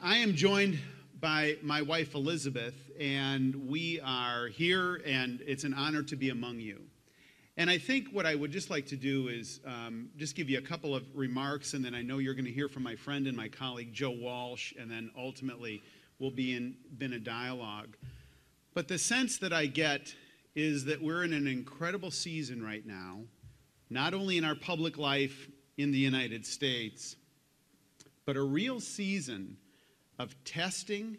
I am joined by my wife Elizabeth, and we are here, and it's an honor to be among you. And I think what I would just like to do is just give you a couple of remarks, and then I know you're going to hear from my friend and my colleague Joe Walsh, and then ultimately we'll be in a dialogue. But the sense that I get is that we're in an incredible season right now, not only in our public life in the United States, but a real season of testing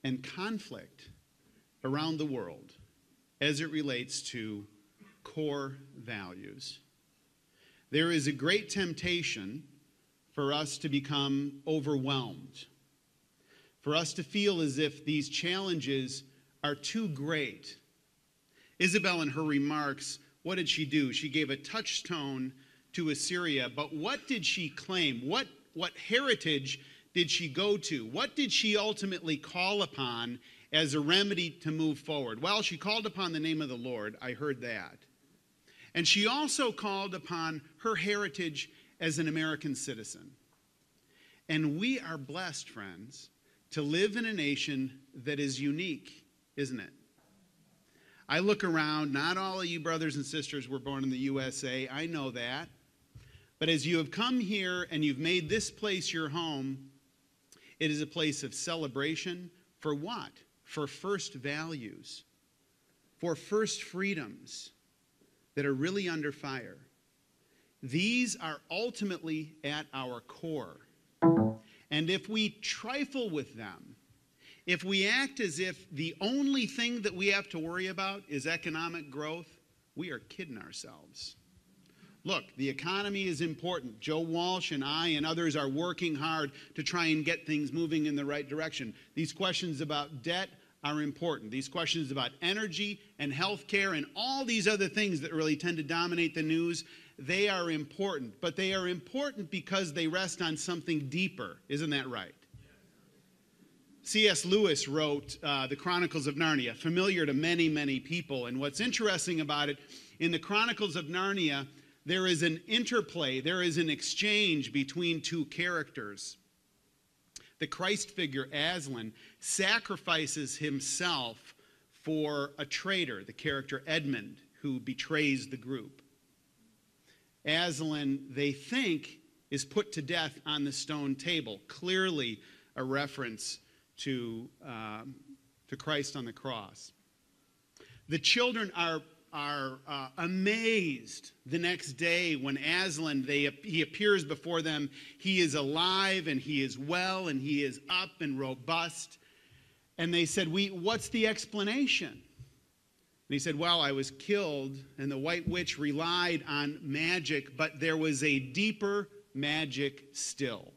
and conflict around the world as it relates to core values. There is a great temptation for us to become overwhelmed, for us to feel as if these challenges are too great. Isabel, in her remarks, what did she do? She gave a touchstone to Assyria, but what did she claim? What heritage did she go to? What did she ultimately call upon as a remedy to move forward? Well, she called upon the name of the Lord. I heard that. And she also called upon her heritage as an American citizen. And we are blessed, friends, to live in a nation that is unique, isn't it? I look around, not all of you brothers and sisters were born in the USA, I know that. But as you have come here and you've made this place your home, it is a place of celebration for what? For first values, for first freedoms that are really under fire. These are ultimately at our core. And if we trifle with them, if we act as if the only thing that we have to worry about is economic growth, we are kidding ourselves. Look, the economy is important. Joe Walsh and I and others are working hard to try and get things moving in the right direction. These questions about debt are important. These questions about energy and health care and all these other things that really tend to dominate the news, they are important. But they are important because they rest on something deeper. Isn't that right? C.S. Lewis wrote the Chronicles of Narnia, familiar to many, many people. And what's interesting about it, in the Chronicles of Narnia, there is an interplay, there is an exchange between two characters. The Christ figure, Aslan, sacrifices himself for a traitor, the character Edmund, who betrays the group. Aslan, they think, is put to death on the stone table, clearly a reference to Christ on the cross. The children are amazed the next day when Aslan, he appears before them. He is alive and he is well and he is up and robust. And they said, what's the explanation? And he said, well, I was killed and the White Witch relied on magic, but there was a deeper magic still.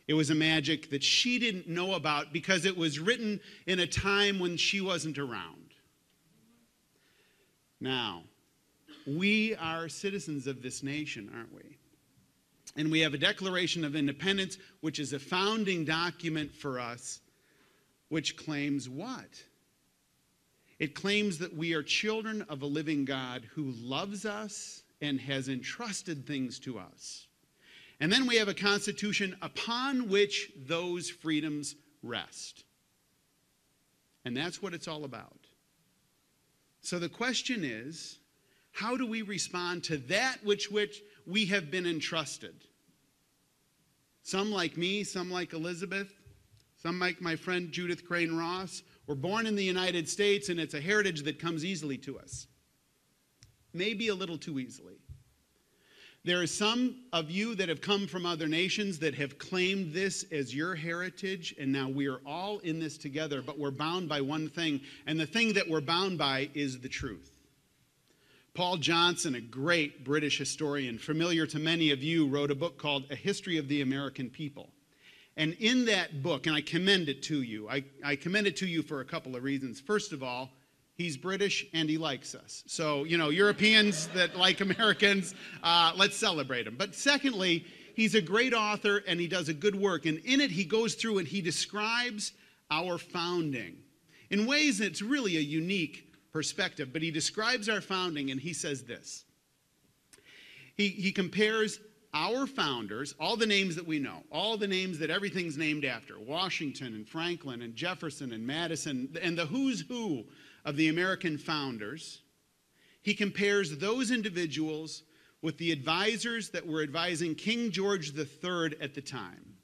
It was a magic that she didn't know about because it was written in a time when she wasn't around. Now, we are citizens of this nation, aren't we? And we have a Declaration of Independence, which is a founding document for us, which claims what? It claims that we are children of a living God who loves us and has entrusted things to us. And then we have a Constitution upon which those freedoms rest. And that's what it's all about. So the question is, how do we respond to that which we have been entrusted? Some like me, some like Elizabeth, some like my friend Judith Crane Ross, were born in the United States, and it's a heritage that comes easily to us. Maybe a little too easily. There are some of you that have come from other nations that have claimed this as your heritage, and now we are all in this together, but we're bound by one thing, and the thing that we're bound by is the truth. Paul Johnson, a great British historian, familiar to many of you, wrote a book called A History of the American People. And in that book, and I commend it to you, I commend it to you for a couple of reasons. First of all, he's British and he likes us. So, Europeans that like Americans, let's celebrate him. But secondly, he's a great author and he does a good work. And in it, he goes through and he describes our founding in ways that's really a unique perspective. But he describes our founding and he says this. He compares our founders, all the names that we know, all the names that everything's named after, Washington and Franklin and Jefferson and Madison, and the who's who of the American founders, he compares those individuals with the advisors that were advising King George III at the time.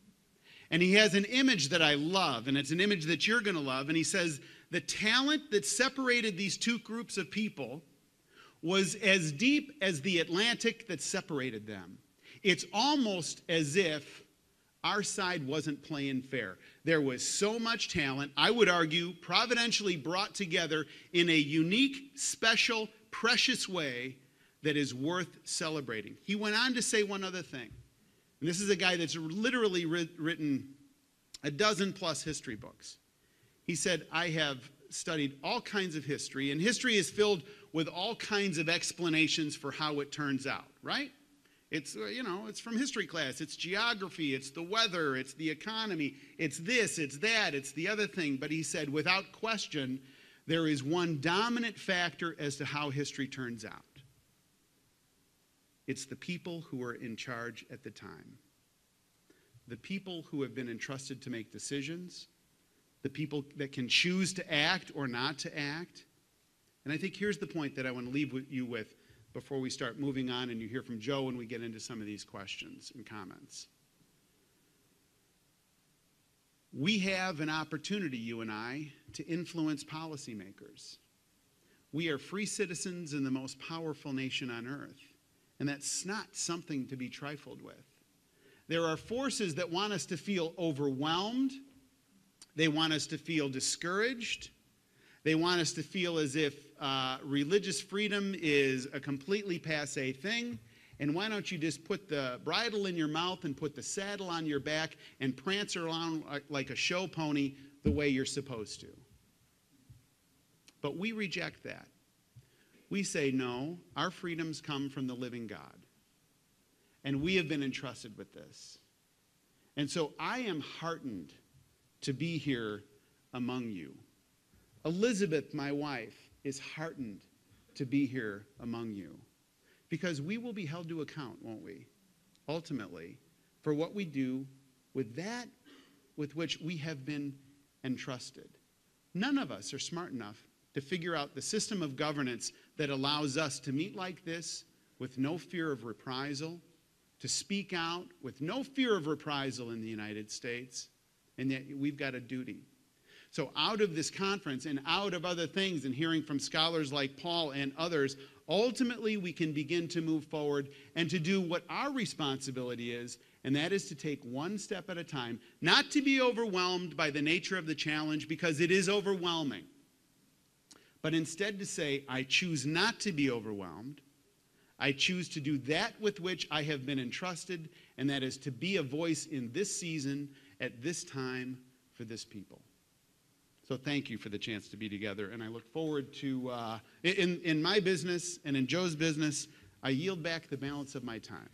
And he has an image that I love, and it's an image that you're going to love, and he says the talent that separated these two groups of people was as deep as the Atlantic that separated them. It's almost as if our side wasn't playing fair. There was so much talent, I would argue, providentially brought together in a unique, special, precious way that is worth celebrating. He went on to say one other thing. And this is a guy that's literally written a dozen plus history books. He said, I have studied all kinds of history, and history is filled with all kinds of explanations for how it turns out, right? It's, it's from history class, it's geography, it's the weather, it's the economy, it's this, it's that, it's the other thing. But he said, without question, there is one dominant factor as to how history turns out. It's the people who are in charge at the time. The people who have been entrusted to make decisions, the people that can choose to act or not to act. And I think here's the point that I want to leave you with before we start moving on and you hear from Joe when we get into some of these questions and comments. We have an opportunity, you and I, to influence policymakers. We are free citizens in the most powerful nation on earth, and that's not something to be trifled with. There are forces that want us to feel overwhelmed. They want us to feel discouraged. They want us to feel as if religious freedom is a completely passé thing. And why don't you just put the bridle in your mouth and put the saddle on your back and prance around like a show pony the way you're supposed to? But we reject that. We say, no, our freedoms come from the living God. And we have been entrusted with this. And so I am heartened to be here among you. Elizabeth, my wife, is heartened to be here among you. Because we will be held to account, won't we? Ultimately, for what we do with that with which we have been entrusted. None of us are smart enough to figure out the system of governance that allows us to meet like this with no fear of reprisal, to speak out with no fear of reprisal in the United States, and yet we've got a duty. So out of this conference and out of other things and hearing from scholars like Paul and others, ultimately we can begin to move forward and to do what our responsibility is, and that is to take one step at a time, not to be overwhelmed by the nature of the challenge because it is overwhelming, but instead to say, I choose not to be overwhelmed. I choose to do that with which I have been entrusted, and that is to be a voice in this season, at this time, for this people. So thank you for the chance to be together, and I look forward to, in my business and in Joe's business, I yield back the balance of my time.